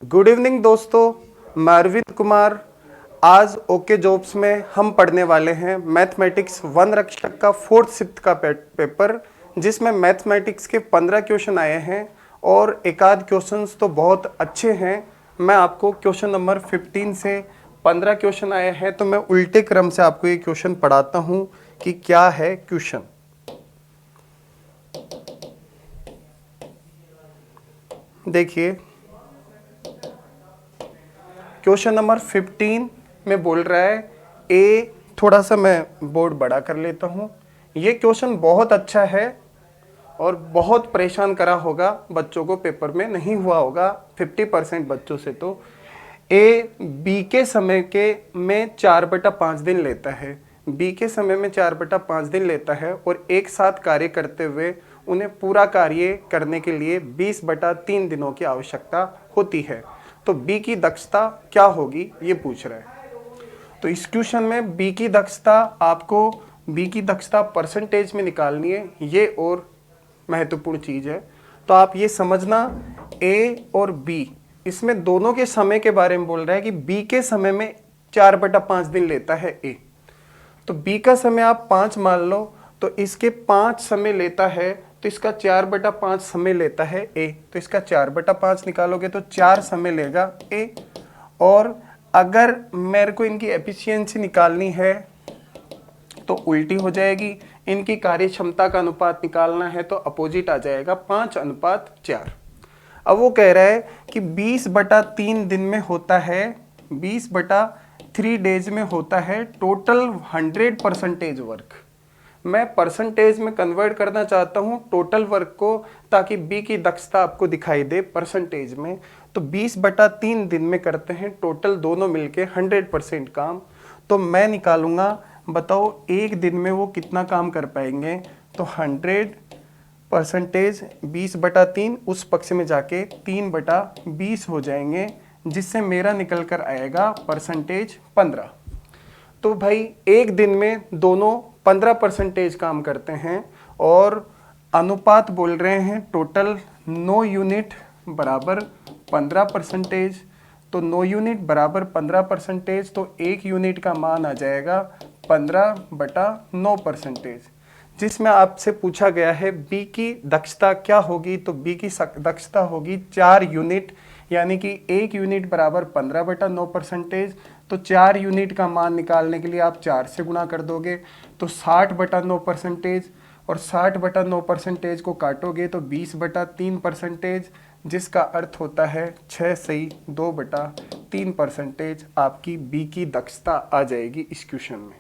Good evening दोस्तों, मैं अरविंद कुमार। आज ओके जॉब्स में हम पढ़ने वाले हैं मैथमेटिक्स वन रक्षक का फोर्थ शिफ्ट का पेपर, जिसमें मैथमेटिक्स के 15 क्वेश्चन आए हैं और एक आध क्वेश्चंस तो बहुत अच्छे हैं। मैं आपको क्वेश्चन नंबर 15 से 15 क्वेश्चन आए हैं, तो मैं उल्टे क्रम से आपको ये क्वेश्चन पढ़ाता हूँ कि क्या है क्वेश्चन। देखिए, क्वेश्चन नंबर 15 में बोल रहा है ए, थोड़ा सा मैं बोर्ड बड़ा कर लेता हूँ। ये क्वेश्चन बहुत अच्छा है और बहुत परेशान करा होगा बच्चों को, पेपर में नहीं हुआ होगा 50% बच्चों से। तो ए बी के समय के में 4/5 दिन लेता है। बी के समय में 4/5 दिन लेता है और एक साथ कार्य करते हुए उन्हें पूरा कार्य करने के लिए 20/3 दिनों की आवश्यकता होती है। तो बी की दक्षता क्या होगी ये पूछ रहा है। तो इस क्वेश्चन में बी की दक्षता, आपको बी की दक्षता परसेंटेज में निकालनी है, ये और महत्वपूर्ण चीज है। तो आप ये समझना, ए और बी इसमें दोनों के समय के बारे में बोल रहा है कि बी के समय में 4/5 दिन लेता है ए। तो बी का समय आप 5 मान लो, तो इसके 5 समय लेता है, तो इसका 4/5 समय लेता है ए। तो इसका 4/5 निकालोगे तो 4 समय लेगा ए। और अगर मेरे को इनकी एफिशिएंसी निकालनी है तो उल्टी हो जाएगी। इनकी कार्य क्षमता का अनुपात निकालना है तो अपोजिट आ जाएगा, 5:4। अब वो कह रहा है कि 20/3 दिन में होता है, 20/3 डेज में होता है टोटल 100% वर्क। मैं परसेंटेज में कन्वर्ट करना चाहता हूं टोटल वर्क को, ताकि बी की दक्षता आपको दिखाई दे परसेंटेज में। तो 20/3 दिन में करते हैं टोटल दोनों मिलके 100% काम। तो मैं निकालूंगा, बताओ एक दिन में वो कितना काम कर पाएंगे। तो 100% 20/3 उस पक्ष में जाके 3/20 हो जाएंगे, जिससे मेरा निकल कर आएगा परसेंटेज 15। तो भाई एक दिन में दोनों 15% काम करते हैं और अनुपात बोल रहे हैं टोटल 9 यूनिट बराबर 15%। तो 9 यूनिट बराबर 15%, तो 1 यूनिट का मान आ जाएगा 15/9%, जिसमें आपसे पूछा गया है बी की दक्षता क्या होगी। तो बी की दक्षता होगी 4 यूनिट, यानी कि 1 यूनिट बराबर 15/9%। तो 4 यूनिट का मान निकालने के लिए आप 4 से गुणा कर दोगे तो 60/9%, और 60/9% को काटोगे तो 20/3%, जिसका अर्थ होता है 6 सही 2/3% आपकी बी की दक्षता आ जाएगी इस क्वेश्चन में।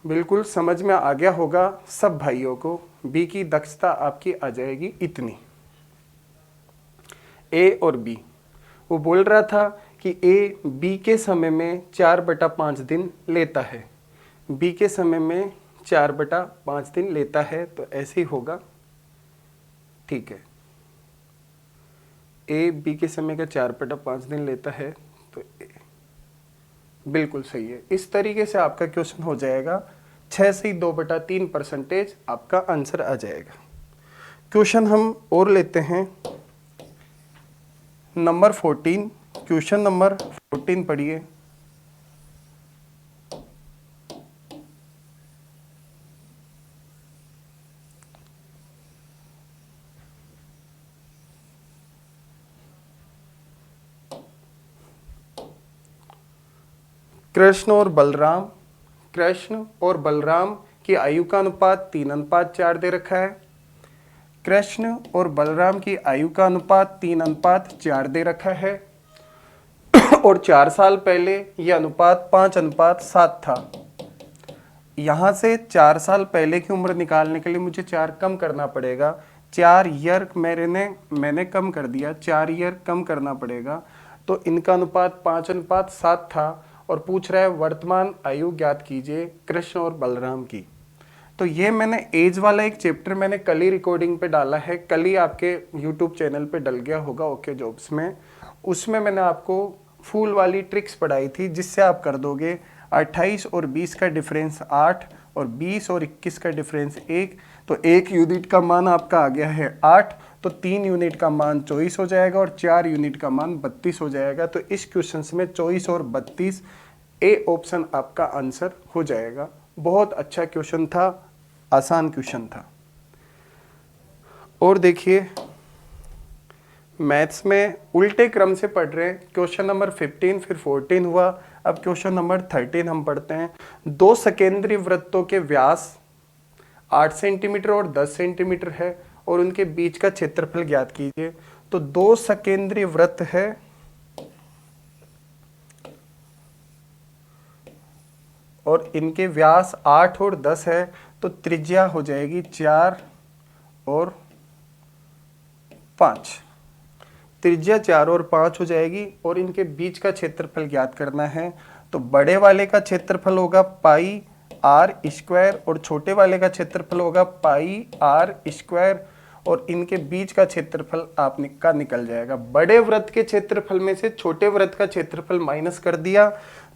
बिल्कुल समझ में आ गया होगा सब भाइयों को, बी की दक्षता आपकी आ जाएगी इतनी। ए और बी, वो बोल रहा था कि ए बी के समय में 4/5 दिन लेता है। बी के समय में 4/5 दिन लेता है, तो ऐसे ही होगा। ठीक है, ए बी के समय का 4/5 दिन लेता है, तो बिल्कुल सही है। इस तरीके से आपका क्वेश्चन हो जाएगा, 6 से 2/3% आपका आंसर आ जाएगा। क्वेश्चन हम और लेते हैं नंबर 14। क्वेश्चन नंबर 14 पढ़िए। कृष्ण और बलराम की आयु का अनुपात 3:4 दे रखा है। कृष्ण और बलराम की आयु का अनुपात 3:4 दे रखा है और 4 साल पहले यह अनुपात 5:7 था। यहाँ से 4 साल पहले की उम्र निकालने के लिए मुझे 4 कम करना पड़ेगा। 4 ईयर मैंने कम कर दिया, 4 ईयर कम करना पड़ेगा। तो इनका अनुपात 5:7 था और पूछ रहा है वर्तमान आयु ज्ञात कीजिए कृष्ण और बलराम की। तो ये मैंने एज वाला एक चैप्टर मैंने कल ही रिकॉर्डिंग पे डाला है, कल ही आपके यूट्यूब चैनल पे डल गया होगा ओके जॉब्स में। उसमें मैंने आपको फूल वाली ट्रिक्स पढ़ाई थी, जिससे आप कर दोगे 28 और 20 का डिफरेंस 8 और 20 और 21 का डिफरेंस 1। तो 1 यूनिट का मान आपका आ गया है 8। तो 3 यूनिट का मान 24 हो जाएगा और 4 यूनिट का मान 32 हो जाएगा। तो इस क्वेश्चन में 24 और 32 ए ऑप्शन आपका आंसर हो जाएगा। बहुत अच्छा क्वेश्चन था, आसान क्वेश्चन था। और देखिए मैथ्स में उल्टे क्रम से पढ़ रहे हैं। क्वेश्चन नंबर 15 फिर 14 हुआ, अब क्वेश्चन नंबर 13 हम पढ़ते हैं। दो सकेंद्रीय वृत्तों के व्यास 8 सेंटीमीटर और 10 सेंटीमीटर है और उनके बीच का क्षेत्रफल ज्ञात कीजिए। तो दो सकेंद्रीय वृत्त है और इनके व्यास 8 और 10 है, तो त्रिज्या हो जाएगी 4 और 5। त्रिज्या 4 और 5 हो जाएगी और इनके बीच का क्षेत्रफल ज्ञात करना है। तो बड़े वाले का क्षेत्रफल होगा पाई आर स्क्वायर और छोटे वाले का क्षेत्रफल होगा पाई आर स्क्वायर और इनके बीच का क्षेत्रफल का निकल जाएगा। बड़े वृत्त के क्षेत्रफल में से छोटे वृत्त का क्षेत्रफल माइनस कर दिया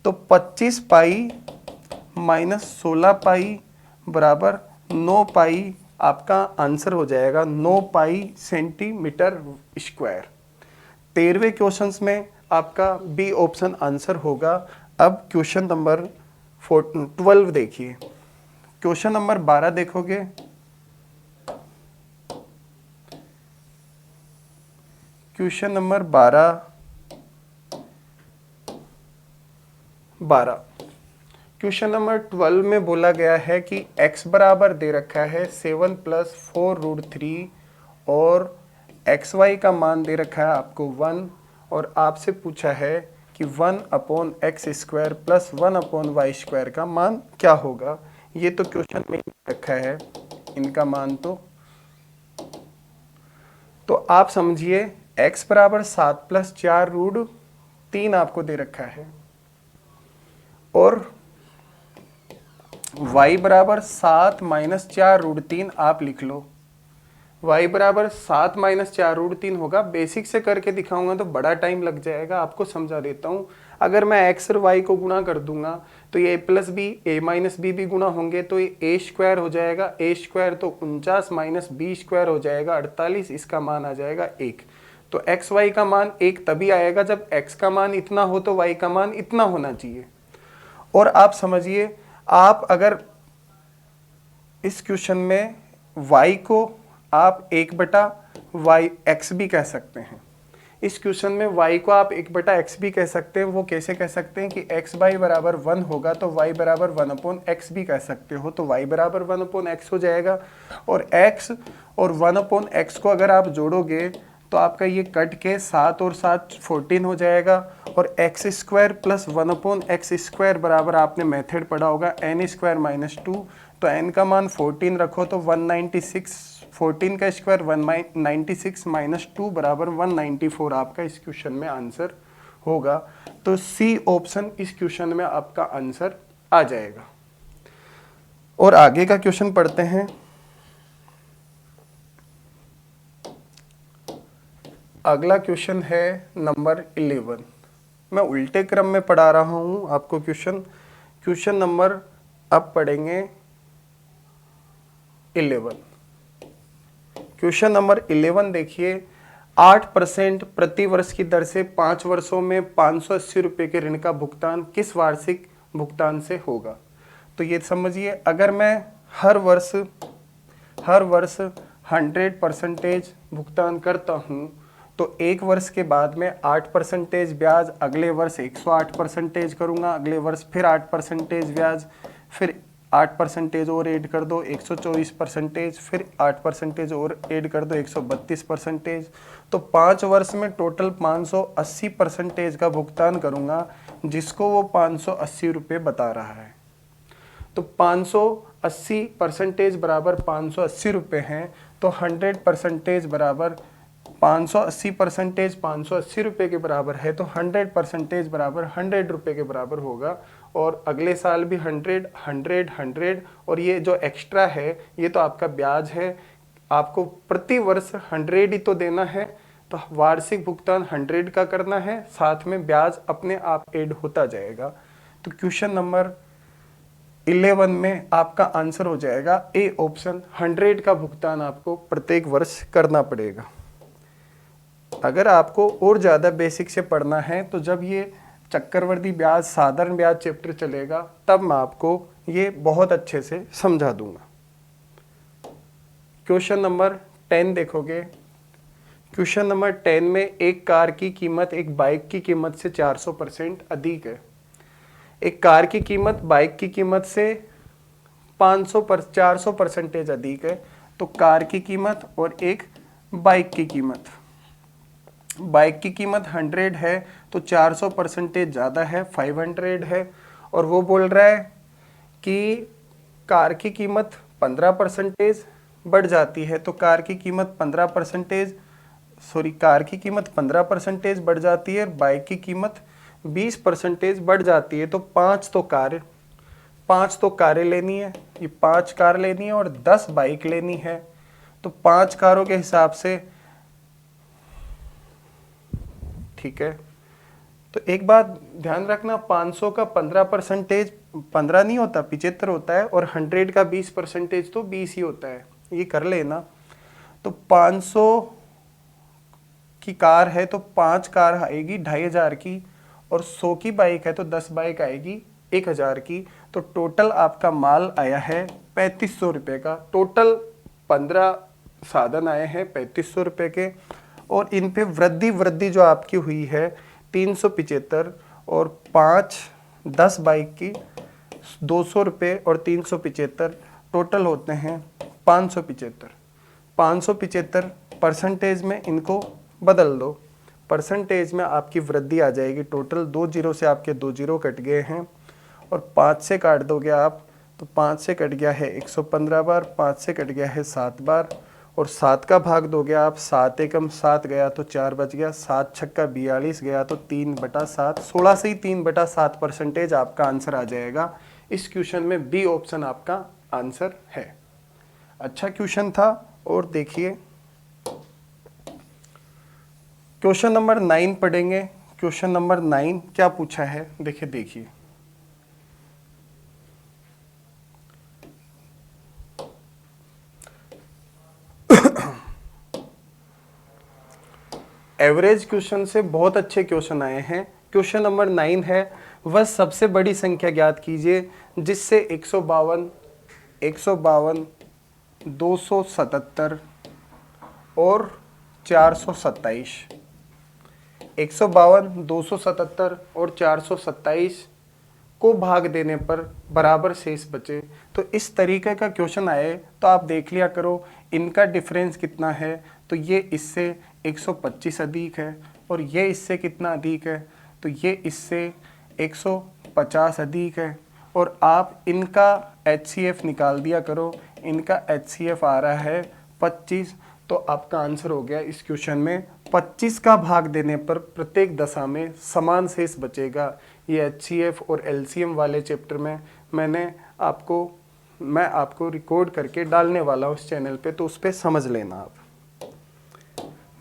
तो 25 पाई माइनस 16 पाई बराबर 9 पाई आपका आंसर हो जाएगा 9 पाई सेंटीमीटर स्क्वायर। 13वें क्वेश्चन में आपका बी ऑप्शन आंसर होगा। अब क्वेश्चन नंबर 12 देखिए। क्वेश्चन नंबर 12 देखोगे, क्वेश्चन नंबर 12 क्वेश्चन नंबर 12 में बोला गया है कि x बराबर दे रखा है 7 + 4√3 और xy का मान दे रखा है आपको 1 और आपसे पूछा है कि 1/x² + 1/y² का मान क्या होगा। ये तो क्वेश्चन में रखा है इनका मान। तो आप समझिए x बराबर 7 + 4√3 आपको दे रखा है और y बराबर 7 - 4√3 आप लिख लो। y बराबर 7 - 4√3 होगा। बेसिक से करके दिखाऊंगा तो बड़ा टाइम लग जाएगा, आपको समझा देता हूं। अगर मैं x और y को गुणा कर दूंगा तो ये a + b a - b भी गुणा होंगे तो ये a² हो जाएगा। a² तो 49 - b² हो जाएगा 48, इसका मान आ जाएगा 1। तो x y का मान 1 तभी आएगा जब x का मान इतना हो तो y का मान इतना होना चाहिए। और आप समझिए, आप अगर इस क्वेश्चन में y को आप 1/x भी कह सकते हैं। इस क्वेश्चन में y को आप 1/x भी कह सकते हैं। वो कैसे कह सकते हैं कि xy बराबर 1 होगा तो y बराबर 1/x भी कह सकते हो, तो y बराबर 1/x हो जाएगा। और x और 1/x को अगर आप जोड़ोगे तो आपका ये कट के 7 और 7 14 हो जाएगा और x² + 1/x² बराबर आपने मेथड पढ़ा होगा n² - 2। तो n का मान 14 रखो तो 196, 14 का स्क्वायर 196 - 2 बराबर 194 आपका इस क्वेश्चन में आंसर होगा। तो सी ऑप्शन इस क्वेश्चन में आपका आंसर आ जाएगा। और आगे का क्वेश्चन पढ़ते हैं। अगला क्वेश्चन है नंबर 11। मैं उल्टे क्रम में पढ़ा रहा हूं आपको क्वेश्चन नंबर अब पढ़ेंगे 11। क्वेश्चन नंबर 11 देखिए। 8% प्रति वर्ष की दर से 5 वर्षों में 580 रुपये के ऋण का भुगतान किस वार्षिक भुगतान से होगा। तो ये समझिए, अगर मैं हर वर्ष 100% भुगतान करता हूँ तो एक वर्ष के बाद में 8% ब्याज, अगले वर्ष 108% करूँगा, अगले वर्ष फिर 8% ब्याज, फिर 8% और ऐड कर दो 124%, फिर 8% और ऐड कर दो 132%। तो 5 वर्ष में टोटल 580% का भुगतान करूँगा, जिसको वो 580 रुपये बता रहा है। तो 580% बराबर 580 रुपये हैं, तो 100% बराबर 580% 580 रुपये के बराबर है, तो 100% बराबर 100 रुपये के बराबर होगा। और अगले साल भी 100 100 100 और ये जो एक्स्ट्रा है ये तो आपका ब्याज है। आपको प्रति वर्ष 100 ही तो देना है, तो वार्षिक भुगतान 100 का करना है, साथ में ब्याज अपने आप ऐड होता जाएगा। तो क्वेश्चन नंबर 11 में आपका आंसर हो जाएगा ए ऑप्शन, 100 का भुगतान आपको प्रत्येक वर्ष करना पड़ेगा। अगर आपको और ज़्यादा बेसिक से पढ़ना है तो जब ये चक्रवर्ती ब्याज, साधारण ब्याज चैप्टर चलेगा तब मैं आपको ये बहुत अच्छे से समझा दूंगा। क्वेश्चन नंबर 10 देखोगे। क्वेश्चन नंबर 10 में एक कार की कीमत एक बाइक की कीमत से 400% अधिक है। एक कार की कीमत बाइक की कीमत से 400% अधिक है। तो कार की कीमत और एक बाइक की कीमत, बाइक की कीमत 100 है तो 400% ज़्यादा है, 500 है। और वो बोल रहा है कि कार की कीमत 15% बढ़ जाती है। तो कार की कीमत 15% बढ़ जाती है, बाइक की कीमत 20% बढ़ जाती है। तो पाँच तो कारें लेनी है, ये 5 कार लेनी है और 10 बाइक लेनी है। तो 5 कारों के हिसाब से, ठीक है। तो एक बात ध्यान रखना, 500 का 15% 15 नहीं होता, 75 होता है, और 100 का 20% तो 20 ही होता है, ये कर लेना। तो 500 की कार है तो 5 कार आएगी 2500 की, और 100 की बाइक है तो 10 बाइक आएगी 1000 की। तो टोटल आपका माल आया है 3500 रुपये का। टोटल 15 साधन आए हैं 3500 रुपये के, और इन पे वृद्धि जो आपकी हुई है 375, और 10 बाइक की 200 रुपये और 375, टोटल होते हैं 575। 575 परसेंटेज में इनको बदल दो, परसेंटेज में आपकी वृद्धि आ जाएगी। टोटल 2 जीरो से आपके 2 जीरो कट गए हैं, और 5 से काट दोगे आप तो 5 से कट गया है 115 बार, 5 से कट गया है 7 बार, और 7 का भाग दोगे आप, 7 एकम 7 गया तो 4 बच गया, 7 छक्का 42 गया तो 3/7, 16 से ही 3/7% आपका आंसर आ जाएगा। इस क्वेश्चन में बी ऑप्शन आपका आंसर है। अच्छा क्वेश्चन था। और देखिए क्वेश्चन नंबर 9 पढ़ेंगे। क्वेश्चन नंबर 9 क्या पूछा है, देखिए एवरेज क्वेश्चन से बहुत अच्छे क्वेश्चन आए हैं। क्वेश्चन नंबर 9 है, वह सबसे बड़ी संख्या ज्ञात कीजिए जिससे 152, 277 और 427, 152, 277 और 427 को भाग देने पर बराबर शेष बचे। तो इस तरीके का क्वेश्चन आए तो आप देख लिया करो इनका डिफरेंस कितना है। तो ये इससे 125 अधिक है, और ये इससे कितना अधिक है, तो ये इससे 150 अधिक है। और आप इनका HCF निकाल दिया करो, इनका HCF आ रहा है 25। तो आपका आंसर हो गया इस क्वेश्चन में 25 का भाग देने पर प्रत्येक दशा में समान शेष बचेगा। ये HCF और LCM वाले चैप्टर में मैं आपको रिकॉर्ड करके डालने वाला हूँ उस चैनल पे, तो उस पर समझ लेना आप।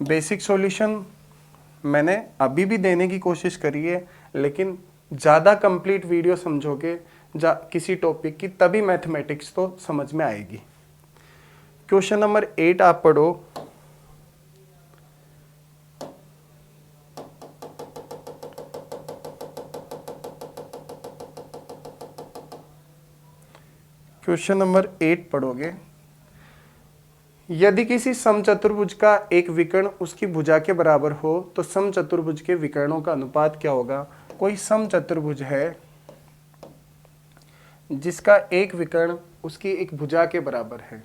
बेसिक सॉल्यूशन मैंने अभी भी देने की कोशिश करी है, लेकिन ज़्यादा कंप्लीट वीडियो समझोगे किसी टॉपिक की तभी मैथमेटिक्स तो समझ में आएगी। क्वेश्चन नंबर 8 आप पढ़ो। क्वेश्चन नंबर 8 पढ़ोगे। यदि किसी समचतुर्भुज का एक विकर्ण उसकी भुजा के बराबर हो तो समचतुर्भुज के विकर्णों का अनुपात क्या होगा। कोई समचतुर्भुज है जिसका एक विकर्ण उसकी एक भुजा के बराबर है,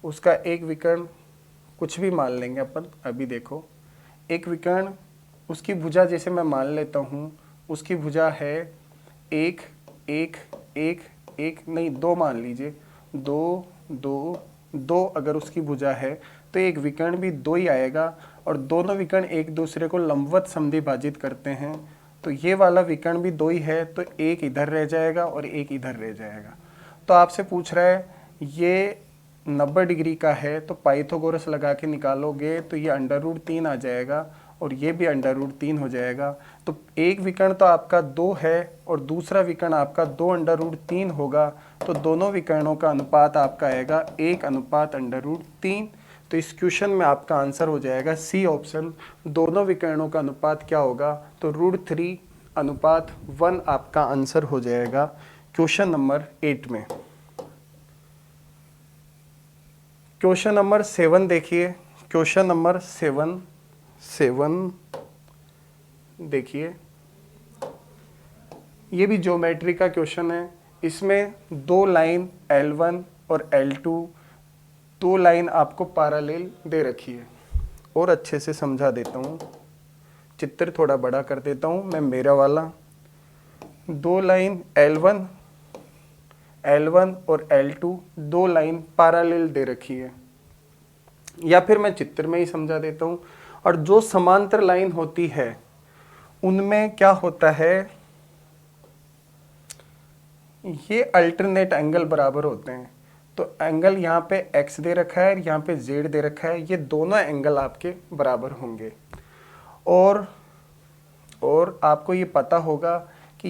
उसका एक विकर्ण कुछ भी मान लेंगे अपन। अभी देखो, एक विकर्ण उसकी भुजा जैसे मैं मान लेता हूँ, उसकी भुजा है 1 1 1 1 नहीं 2 मान लीजिए, 2 2 2 अगर उसकी भुजा है तो एक विकर्ण भी 2 ही आएगा, और दोनों विकर्ण एक दूसरे को लंबवत समद्विभाजित करते हैं। तो ये वाला विकर्ण भी 2 ही है, तो एक इधर रह जाएगा और एक इधर रह जाएगा। तो आपसे पूछ रहा है ये 90 डिग्री का है, तो पाइथागोरस लगा के निकालोगे तो ये √3 आ जाएगा, और ये भी √3 हो जाएगा। तो एक विकर्ण तो आपका 2 है और दूसरा विकर्ण आपका 2 √3 होगा। तो दोनों विकर्णों का अनुपात आपका आएगा 1 अनुपात √3। तो इस क्वेश्चन में आपका आंसर हो जाएगा सी ऑप्शन। दोनों विकर्णों का अनुपात क्या होगा, तो √3:1 आपका आंसर हो जाएगा क्वेश्चन नंबर 8 में। क्वेश्चन नंबर 7 देखिए। क्वेश्चन नंबर 7 देखिए, ये भी ज्योमेट्री का क्वेश्चन है। इसमें दो लाइन L1 और L2, दो लाइन आपको पैरेलल दे रखी है। और अच्छे से समझा देता हूँ, चित्र थोड़ा बड़ा कर देता हूँ मैं मेरा वाला। दो लाइन L1 और L2, दो लाइन पैरेलल दे रखी है, या फिर मैं चित्र में ही समझा देता हूँ। और जो समांतर लाइन होती है उनमें क्या होता है, ये अल्टरनेट एंगल बराबर होते हैं। तो एंगल यहाँ पे x दे रखा है और यहाँ पे z दे रखा है, ये दोनों एंगल आपके बराबर होंगे। और आपको ये पता होगा कि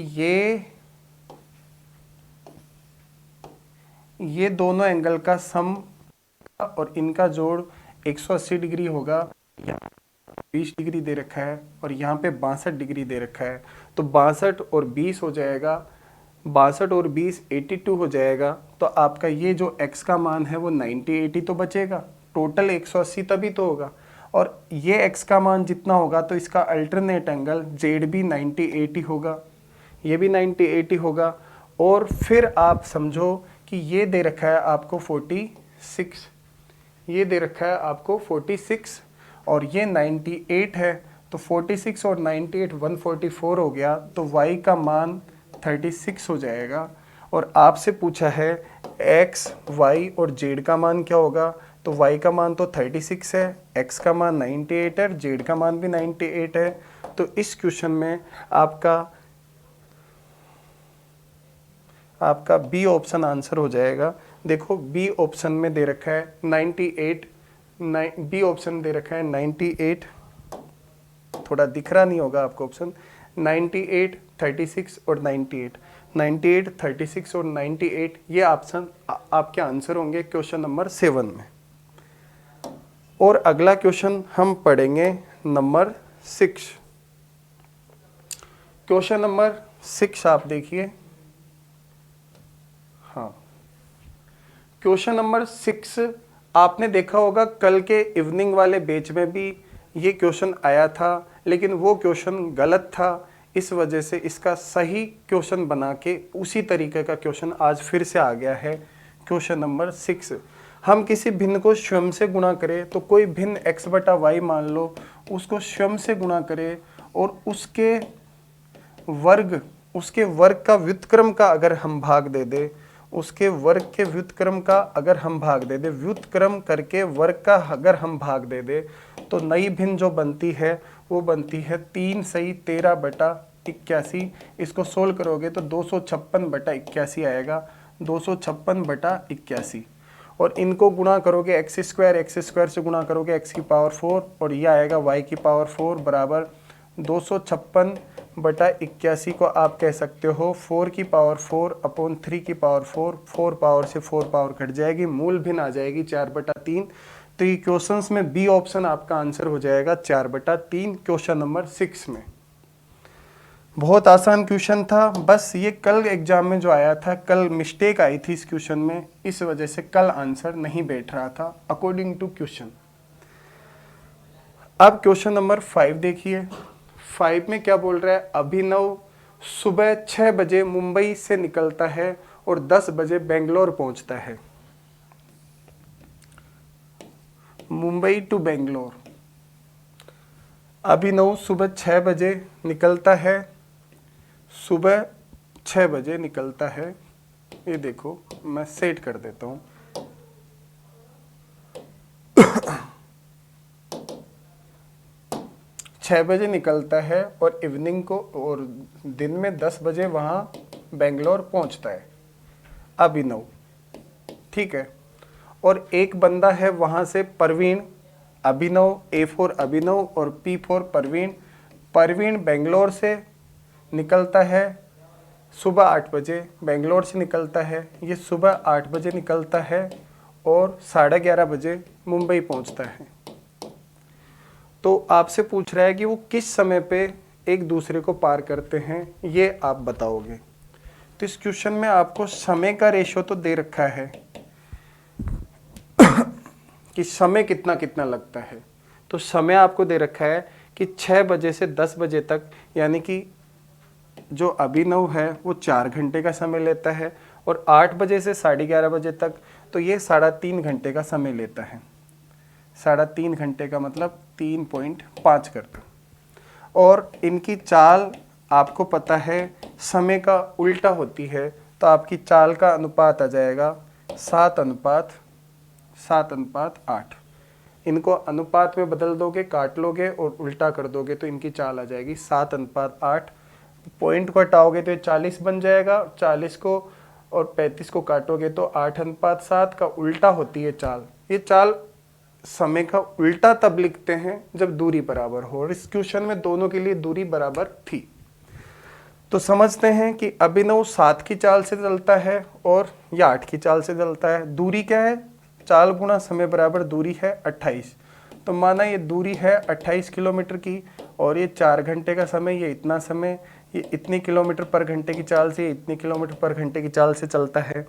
ये दोनों एंगल का सम और इनका जोड़ 180 डिग्री होगा। यहाँ 20 डिग्री दे रखा है और यहाँ पे 62 डिग्री दे रखा है। तो 62 और 20 हो जाएगा, 62 और 20 82 हो जाएगा। तो आपका ये जो x का मान है वो 90-80 तो बचेगा, टोटल 180 तभी तो होगा। और ये x का मान जितना होगा तो इसका अल्टरनेट एंगल z भी 90-80 होगा, ये भी 90-80 होगा। और फिर आप समझो कि ये दे रखा है आपको 46, ये दे रखा है आपको 46 और ये 98 है। तो 46 और 98 144 हो गया। तो y का मान 36 हो जाएगा। और आपसे पूछा है x, y और z का मान क्या होगा, तो y का मान तो 36 है, x का मान 98 है, z का मान भी 98 है। तो इस क्वेश्चन में आपका बी ऑप्शन आंसर हो जाएगा। देखो बी ऑप्शन में दे रखा है 98, बी ऑप्शन दे रखा है 98, थोड़ा दिख रहा नहीं होगा आपको ऑप्शन, 98, 36 और 98, 98, 36 और 98, ये ऑप्शन आपके आंसर होंगे क्वेश्चन नंबर 7 में। और अगला क्वेश्चन हम पढ़ेंगे नंबर 6। क्वेश्चन नंबर 6 आप देखिए। हाँ, क्वेश्चन नंबर 6 आपने देखा होगा कल के इवनिंग वाले बैच में भी ये क्वेश्चन आया था, लेकिन वो क्वेश्चन गलत था। इस वजह से इसका सही क्वेश्चन बना के उसी तरीके का क्वेश्चन आज फिर से आ गया है। क्वेश्चन नंबर 6, हम किसी भिन्न को स्वयं से गुणा करें, तो कोई भिन्न x बटा वाई मान लो, उसको स्वयं से गुणा करें और उसके वर्ग का व्युत्क्रम का अगर हम भाग दे दे, उसके वर्ग के व्युत्क्रम का अगर हम भाग दे दे, व्युत्क्रम करके वर्ग का अगर हम भाग दे दे, तो नई भिन्न जो बनती है वो बनती है 3 सही 13 बटा 81। इसको सोल्व करोगे तो 256 बटा 81 आएगा, 256 बटा 81। और इनको गुणा करोगे एक्स स्क्वायर से गुणा करोगे x की पावर 4 और ये आएगा y की पावर 4 बराबर 256 बटा 81 को आप कह सकते हो 4 की पावर 4 अपॉन 3 की पावर 4, 4 पावर से 4 पावर कट जाएगी, मूल भिन्न आ जाएगी 4/3। तो ये क्वेश्चंस में बी ऑप्शन आपका आंसर हो जाएगा 4/3 क्वेश्चन नंबर 6 में। बहुत आसान क्वेश्चन था, बस ये कल एग्जाम में जो आया था, कल मिस्टेक आई थी इस क्वेश्चन में, इस वजह से कल आंसर नहीं बैठ रहा था अकॉर्डिंग टू क्वेश्चन। अब क्वेश्चन नंबर 5 देखिए। 5 में क्या बोल रहा है, अभिनव सुबह 6 बजे मुंबई से निकलता है और 10 बजे बेंगलोर पहुंचता है। मुंबई टू बेंगलोर, अभिनव सुबह 6 बजे निकलता है, सुबह 6 बजे निकलता है। ये देखो मैं सेट कर देता हूँ। छः बजे निकलता है और इवनिंग को और दिन में 10 बजे वहाँ बेंगलोर पहुँचता है अभिनव, ठीक है। और एक बंदा है वहाँ से परवीन, अभिनव A फॉर अभिनव और P फॉर परवीन। परवीन बेंगलोर से निकलता है सुबह 8 बजे, बेंगलोर से निकलता है, ये सुबह 8 बजे निकलता है और 11:30 बजे मुंबई पहुंचता है। तो आपसे पूछ रहा है कि वो किस समय पे एक दूसरे को पार करते हैं, ये आप बताओगे। तो इस क्वेश्चन में आपको समय का रेशो तो दे रखा है कि समय कितना कितना लगता है। तो समय आपको दे रखा है कि 6 बजे से 10 बजे तक, यानी कि जो अभिनव है वो 4 घंटे का समय लेता है, और 8 बजे से 11:30 बजे तक तो ये 3.5 घंटे का समय लेता है। 3.5 घंटे का मतलब 3.5 कर दो। और इनकी चाल आपको पता है समय का उल्टा होती है, तो आपकी चाल का अनुपात आ जाएगा 7:8। इनको अनुपात में बदल दोगे, काट लोगे और उल्टा कर दोगे तो इनकी चाल आ जाएगी 7:8। पॉइंट को हटाओगे तो ये 40 बन जाएगा, 40 को और 35 को काटोगे तो 8:7 का उल्टा होती है चाल। ये चाल समय का उल्टा तब लिखते हैं जब दूरी बराबर हो, और इस क्वेश्चन में दोनों के लिए दूरी बराबर थी। तो समझते हैं कि अभिनव 7 की चाल से चलता है और या 8 की चाल से चलता है। दूरी क्या है? चाल गुणा समय बराबर दूरी है 28। तो माना ये दूरी है 28 किलोमीटर की, और ये 4 घंटे का समय, ये इतना समय, ये इतनी किलोमीटर पर घंटे की चाल से, इतनी किलोमीटर पर घंटे की चाल से चलता है।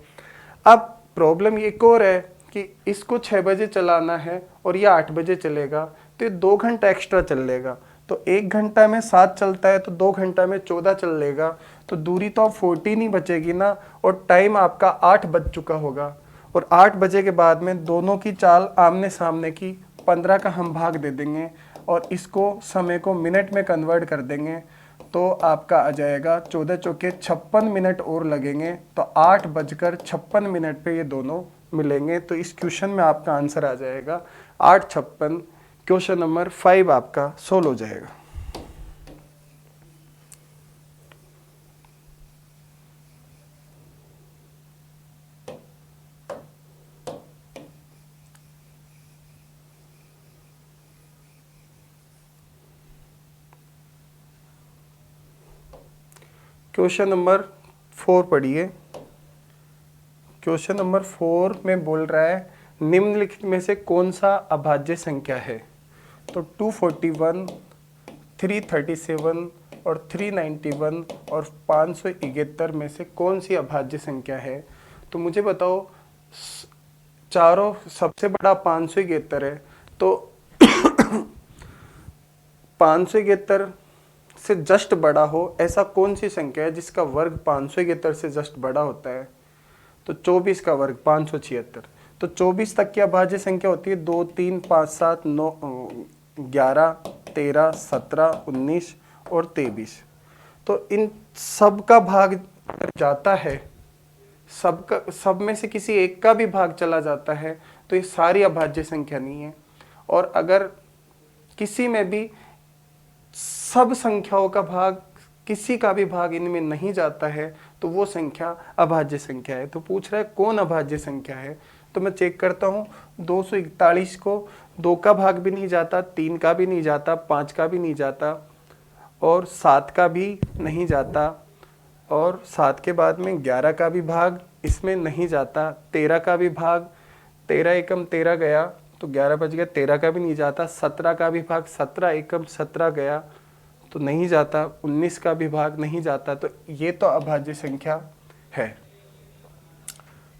अब प्रॉब्लम ये एक और है कि इसको 6 बजे चलाना है और ये 8 बजे चलेगा, तो ये 2 घंटा एक्स्ट्रा चल लेगा। तो 1 घंटा में 7 चलता है तो 2 घंटा में 14 चल लेगा। तो दूरी तो अब 14 ही बचेगी ना, और टाइम आपका 8 बज चुका होगा। और 8 बजे के बाद में दोनों की चाल आमने सामने की, 15 का हम भाग दे देंगे और इसको समय को मिनट में कन्वर्ट कर देंगे, तो आपका आ जाएगा 14 चौके 56 मिनट और लगेंगे। तो 8:56 पे ये दोनों मिलेंगे। तो इस क्वेश्चन में आपका आंसर आ जाएगा 8:56। क्वेश्चन नंबर 5 आपका सोल्व हो जाएगा। क्वेश्चन नंबर 4 पढ़िए। क्वेश्चन नंबर 4 में बोल रहा है निम्नलिखित में से कौन सा अभाज्य संख्या है। तो 241, 337 और 391 और 571 में से कौन सी अभाज्य संख्या है। तो मुझे बताओ, चारों सबसे बड़ा 571 है, तो 571 से जस्ट बड़ा हो ऐसा कौन सी संख्या है जिसका वर्ग 571 से जस्ट बड़ा होता है। तो 24 का वर्ग 576। तो 24 तक की अभाज्य संख्या होती है 2, 3, 5, 7, 9, 11, 13, 17, 19 और 23। तो इन सब का भाग जाता है, सब में से किसी एक का भी भाग चला जाता है, तो ये सारी अभाज्य संख्या नहीं है। और अगर किसी में भी सब संख्याओं का भाग, किसी का भी भाग इनमें नहीं जाता है, तो वो संख्या अभाज्य संख्या है। तो पूछ रहा है कौन अभाज्य संख्या है। तो मैं चेक करता हूँ, 241 को 2 का भाग भी नहीं जाता, 3 का भी नहीं जाता, 5 का भी नहीं जाता और 7 का भी नहीं जाता, और 7 के बाद में 11 का भी भाग इसमें नहीं जाता, 13 का भी भाग, 13 एकम 13 गया तो 11 बच गया, 13 का भी नहीं जाता, 17 का भी भाग, 17 एकम 17 गया तो नहीं जाता, 19 का भी भाग नहीं जाता। तो ये तो अभाज्य संख्या है।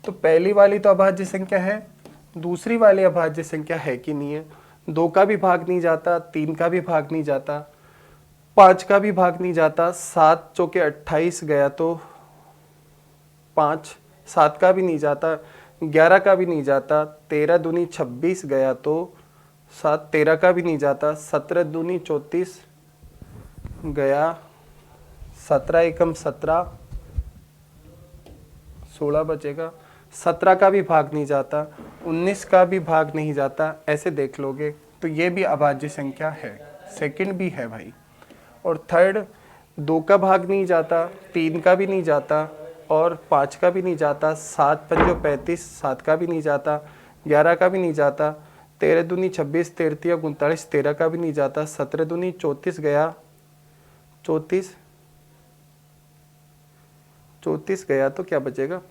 तो पहली वाली तो अभाज्य संख्या है, दूसरी वाली अभाज्य संख्या है कि नहीं है। 2 का भी भाग नहीं जाता, 3 का भी भाग नहीं जाता, 5 का भी भाग नहीं जाता, 7 चौके 28 गया तो 5, 7 का भी नहीं जाता, 11 का भी नहीं जाता, 13 दूनी 26 गया तो 7, 13 का भी नहीं जाता, 17 दूनी 34 गया, 17 एकम 17, 16 बचेगा, 17 का भी भाग नहीं जाता, 19 का भी भाग नहीं जाता। ऐसे देख लोगे तो ये भी अभाज्य संख्या है, सेकंड भी है भाई। और थर्ड, 2 का भाग नहीं जाता, 3 का भी नहीं जाता और 5 का भी नहीं जाता, 7 पंजो 35, 7 का भी नहीं जाता, 11 का भी नहीं जाता, 13 दूनी 26, 13 39, 13 का भी नहीं जाता, 17 दूनी 34 गया, 34 गया तो क्या बचेगा,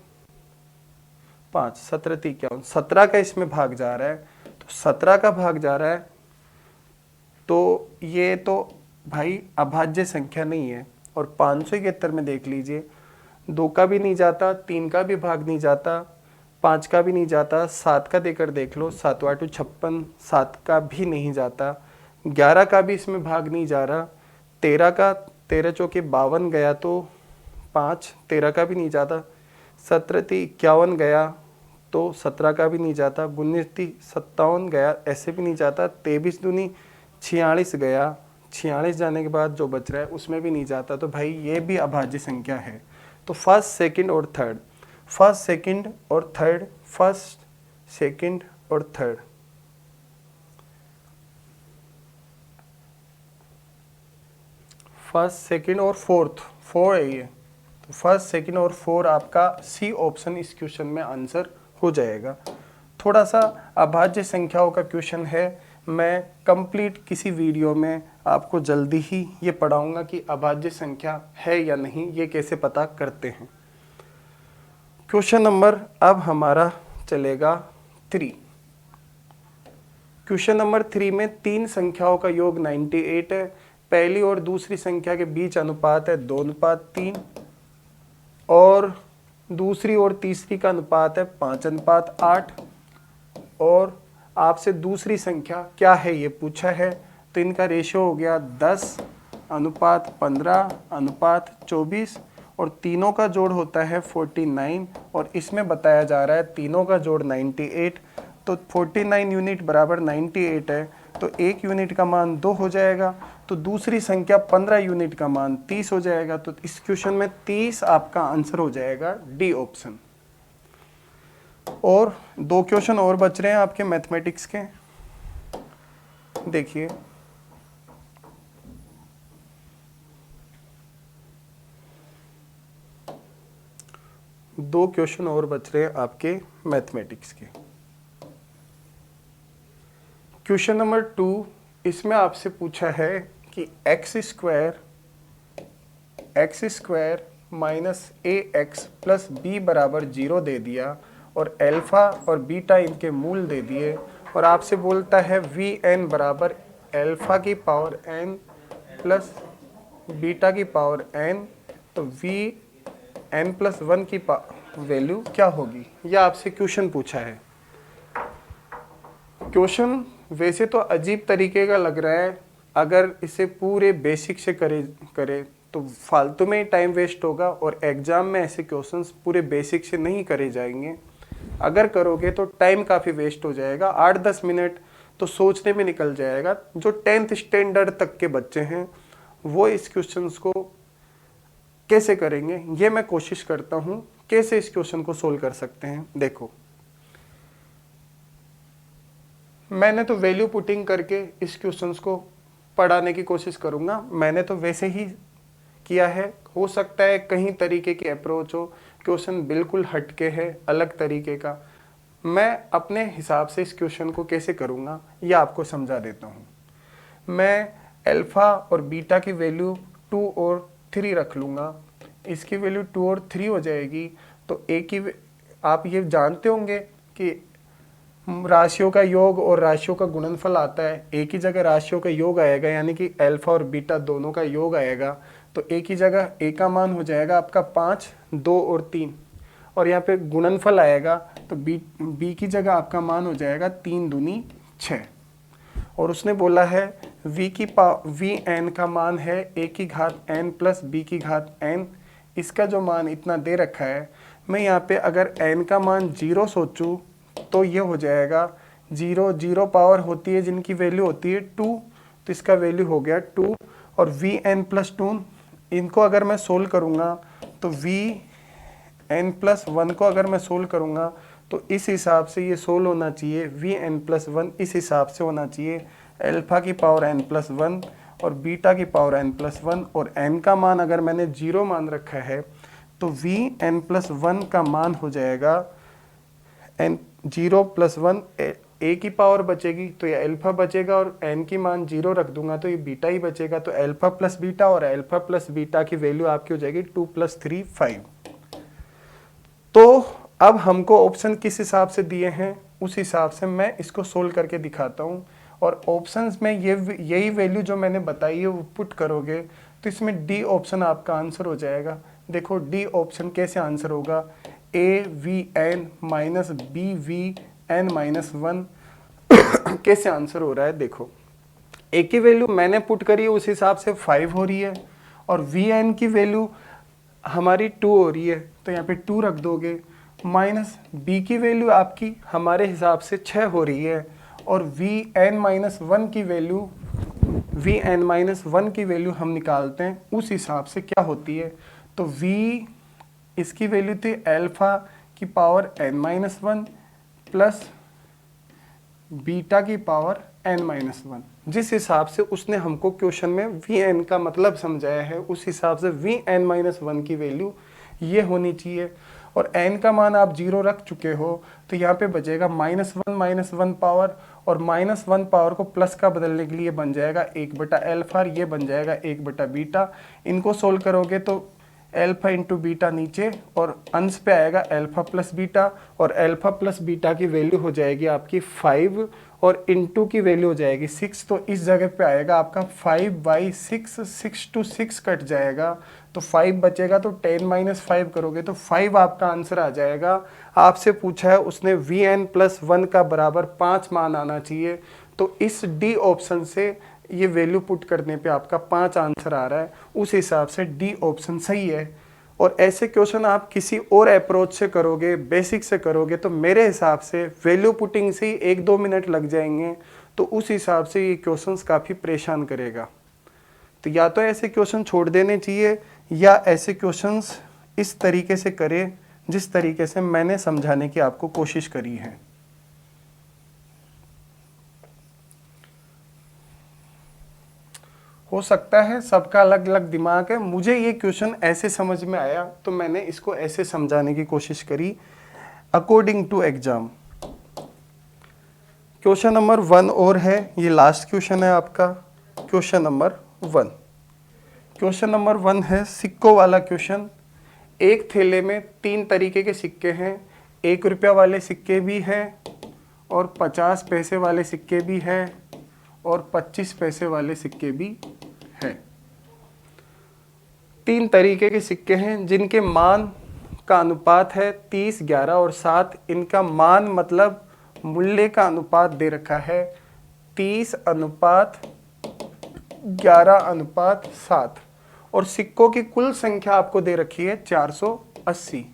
5, 17 × 51, 17 का इसमें भाग जा रहा है, तो 17 का भाग जा रहा है, तो ये तो भाई अभाज्य संख्या नहीं है। और 571 में देख लीजिए, 2 का भी नहीं जाता, 3 का भी भाग नहीं जाता, 5 का भी नहीं जाता, 7 का देकर देख लो, 7 8 56, 7 का भी नहीं जाता, 11 का भी इसमें भाग नहीं जा रहा, 13 का 13 चौके 52 गया तो 5, 13 का भी नहीं जाता, 17 × 51 गया तो 17 का भी नहीं जाता, 19 × 57 गया, ऐसे भी नहीं जाता, 23 दूनी 46 गया, 46 जाने के बाद जो बच रहा है उसमें भी नहीं जाता, तो भाई ये भी अभाज्य संख्या है। तो फर्स्ट, सेकंड और थर्ड, फर्स्ट, सेकंड और थर्ड, फर्स्ट, सेकंड और थर्ड, फर्स्ट, सेकंड और फोर्थ, 4 है ये, तो फर्स्ट, सेकंड और 4 आपका सी ऑप्शन इस क्वेश्चन में आंसर हो जाएगा। थोड़ा सा अभाज्य संख्याओं का क्वेश्चन है, मैं कंप्लीट किसी वीडियो में आपको जल्दी ही ये पढ़ाऊंगा कि अभाज्य संख्या है या नहीं, ये कैसे पता करते हैं। क्वेश्चन नंबर अब हमारा चलेगा 3। क्वेश्चन नंबर 3 में 3 संख्याओं का योग 98 है। पहली और दूसरी संख्या के बीच अनुपात है 2:3 और दूसरी और तीसरी का अनुपात है 5:8 और आपसे दूसरी संख्या क्या है ये पूछा है, तो इनका रेशियो हो गया 10:15:24 और तीनों का जोड़ होता है 49 और इसमें बताया जा रहा है तीनों का जोड़ 98, तो 49 यूनिट बराबर 98 है, तो 1 यूनिट का मान 2 हो जाएगा, तो दूसरी संख्या 15 यूनिट का मान 30 हो जाएगा, तो इस क्वेश्चन में 30 आपका आंसर हो जाएगा, डी ऑप्शन। और 2 क्वेश्चन और बच रहे हैं आपके मैथमेटिक्स के, देखिए दो क्वेश्चन और बच रहे हैं आपके मैथमेटिक्स के। क्वेश्चन नंबर 2, इसमें आपसे पूछा है कि x square minus ax plus b बराबर 0 दे दिया और अल्फा और बीटा इनके मूल दे दिए और आपसे बोलता है vn बराबर अल्फा की पावर n प्लस बीटा की पावर n, तो vn प्लस 1 की वैल्यू क्या होगी, यह आपसे क्वेश्चन पूछा है। क्वेश्चन वैसे तो अजीब तरीके का लग रहा है, अगर इसे पूरे बेसिक से करे तो फालतू में ही टाइम वेस्ट होगा और एग्जाम में ऐसे क्वेश्चंस पूरे बेसिक से नहीं करे जाएंगे। अगर करोगे तो टाइम काफ़ी वेस्ट हो जाएगा, 8-10 मिनट तो सोचने में निकल जाएगा। जो 10th स्टैंडर्ड तक के बच्चे हैं वो इस क्वेश्चंस को कैसे करेंगे, ये मैं कोशिश करता हूँ कैसे इस क्वेश्चन को सोल्व कर सकते हैं। देखो, मैंने तो वैल्यू पुटिंग करके इस क्वेश्चंस को पढ़ाने की कोशिश करूंगा, मैंने तो वैसे ही किया है। हो सकता है कहीं तरीके की अप्रोच हो, क्वेश्चन बिल्कुल हटके है, अलग तरीके का। मैं अपने हिसाब से इस क्वेश्चन को कैसे करूंगा ये आपको समझा देता हूँ। मैं अल्फा और बीटा की वैल्यू 2 और 3 रख लूँगा, इसकी वैल्यू 2 और 3 हो जाएगी। तो एक ही, आप ये जानते होंगे कि राशियों का योग और राशियों का गुणनफल आता है, एक ही जगह राशियों का योग आएगा, यानी कि अल्फा और बीटा दोनों का योग आएगा, तो एक ही जगह ए का मान हो जाएगा आपका 5, 2 और 3, और यहाँ पे गुणनफल आएगा तो बी की जगह आपका मान हो जाएगा 3 दूनी 6। और उसने बोला है वी एन का मान है ए की घात एन प्लस बी की घात एन। इसका जो मान इतना दे रखा है, मैं यहाँ पे अगर एन का मान 0 सोचूं तो ये हो जाएगा 0 पावर होती है जिनकी वैल्यू होती है 2, तो इसका वैल्यू हो गया 2। और वी एन प्लस 2, इनको अगर मैं सोल्व करूँगा तो वी एन प्लस 1 को अगर मैं सोल्व करूँगा तो इस हिसाब से ये सोल्व होना चाहिए, वी एन प्लस 1 इस हिसाब से होना चाहिए, अल्फा की पावर एन प्लस 1 और बीटा की पावर एन प्लस 1, और एन का मान अगर मैंने 0 मान रखा है तो वी एन प्लस 1 का मान हो जाएगा एन 0 प्लस 1, ए की पावर बचेगी तो ये अल्फा बचेगा, और एन की मान 0 रख दूंगा तो ये बीटा ही बचेगा, तो अल्फा प्लस बीटा, और अल्फा प्लस बीटा की वैल्यू आपकी हो जाएगी 2 + 3 5। तो अब हमको ऑप्शन किस हिसाब से दिए हैं उस हिसाब से मैं इसको सोल्व करके दिखाता हूँ। और ऑप्शंस में यही वैल्यू जो मैंने बताई है वो पुट करोगे तो इसमें डी ऑप्शन आपका आंसर हो जाएगा। देखो डी ऑप्शन कैसे आंसर होगा, A V N minus B V N minus 1 कैसे आंसर हो रहा है। देखो ए की वैल्यू मैंने पुट करी है उस हिसाब से 5 हो रही है और वी एन की वैल्यू हमारी 2 हो रही है तो यहाँ पे 2 रख दोगे, माइनस बी की वैल्यू आपकी हमारे हिसाब से 6 हो रही है और वी एन माइनस 1 की वैल्यू हम निकालते हैं उस हिसाब से क्या होती है। तो v इसकी वैल्यू थी अल्फा की पावर n-1 प्लस बीटा की पावर n-1। जिस हिसाब से उसने हमको क्वेश्चन में vn का मतलब समझाया है उस हिसाब से vn-1 की वैल्यू ये होनी चाहिए। और n का मान आप 0 रख चुके हो तो यहाँ पे बचेगा -1 पावर और -1 पावर को प्लस का बदलने के लिए बन जाएगा 1/अल्फा, ये बन जाएगा 1/बीटा। इनको सोल्व करोगे तो अल्फा इंटू बीटा नीचे और अंश पे आएगा अल्फा प्लस बीटा और अल्फा प्लस बीटा की वैल्यू हो जाएगी आपकी 5 और इंटू की वैल्यू हो जाएगी 6। तो इस जगह पे आएगा आपका 5/6, 6 to 6 कट जाएगा तो 5 बचेगा तो 10 - 5 करोगे तो 5 आपका आंसर आ जाएगा। आपसे पूछा है उसने vn+1 का बराबर 5 मान आना चाहिए तो इस डी ऑप्शन से ये वैल्यू पुट करने पे आपका 5 आंसर आ रहा है, उस हिसाब से डी ऑप्शन सही है। और ऐसे क्वेश्चन आप किसी और अप्रोच से करोगे, बेसिक से करोगे तो मेरे हिसाब से वैल्यू पुटिंग से ही 1-2 मिनट लग जाएंगे तो उस हिसाब से ये क्वेश्चंस काफ़ी परेशान करेगा। तो या तो ऐसे क्वेश्चन छोड़ देने चाहिए या ऐसे क्वेश्चंस इस तरीके से करें जिस तरीके से मैंने समझाने की आपको कोशिश करी है। हो सकता है सबका अलग अलग दिमाग है, मुझे ये क्वेश्चन ऐसे समझ में आया तो मैंने इसको ऐसे समझाने की कोशिश करी according to exam. Question number 1 और है, ये लास्ट क्वेश्चन है आपका, क्वेश्चन नंबर 1। क्वेश्चन नंबर 1 है सिक्कों वाला क्वेश्चन। एक थैले में 3 तरीके के सिक्के हैं, 1 रुपया वाले सिक्के भी हैं और 50 पैसे वाले सिक्के भी हैं और 25 पैसे वाले सिक्के भी हैं। 3 तरीके के सिक्के हैं जिनके मान का अनुपात है 30, 11 और 7। इनका मान मतलब मूल्य का अनुपात दे रखा है 30:11:7 और सिक्कों की कुल संख्या आपको दे रखी है 480।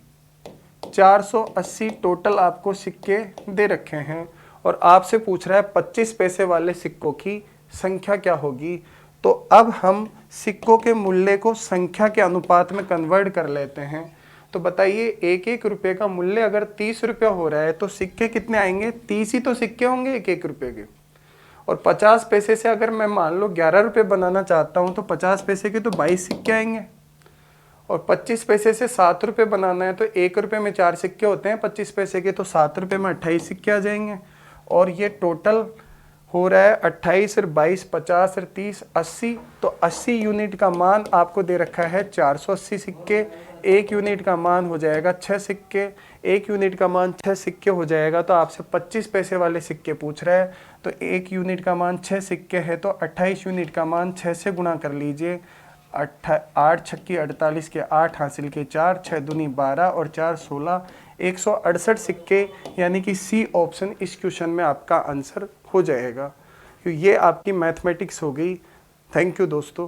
480 टोटल आपको सिक्के दे रखे हैं और आपसे पूछ रहा है 25 पैसे वाले सिक्कों की संख्या क्या होगी। तो अब हम सिक्कों के मूल्य को संख्या के अनुपात में कन्वर्ट कर लेते हैं। तो बताइए 1-1 रुपये का मूल्य अगर 30 रुपया हो रहा है तो सिक्के कितने आएंगे, 30 ही तो सिक्के होंगे 1-1 रुपये के। और 50 पैसे से अगर मैं मान लो 11 रुपये बनाना चाहता हूँ तो 50 पैसे के तो 22 सिक्के आएंगे और 25 पैसे से 7 रुपये बनाना है तो 1 रुपये में 4 सिक्के होते हैं 25 पैसे के, तो 7 रुपये में 28 सिक्के आ जाएंगे। और ये टोटल हो रहा है 28 और 22, 50 और 30, 80। तो 80 यूनिट का मान आपको दे रखा है 480 सिक्के। 1 यूनिट का मान हो जाएगा 6 सिक्के। 1 यूनिट का मान 6 सिक्के हो जाएगा तो आपसे 25 पैसे वाले सिक्के पूछ रहा है। तो 1 यूनिट का मान 6 सिक्के है तो 28 यूनिट का मान 6 से गुणा कर लीजिए। 8 छक्की 48 के 8 हासिल के 4, 6 दूनी 12 और 4 16, 168 सिक्के, यानी कि सी ऑप्शन इस क्वेश्चन में आपका आंसर हो जाएगा। तो ये आपकी मैथमेटिक्स हो गई। थैंक यू दोस्तों।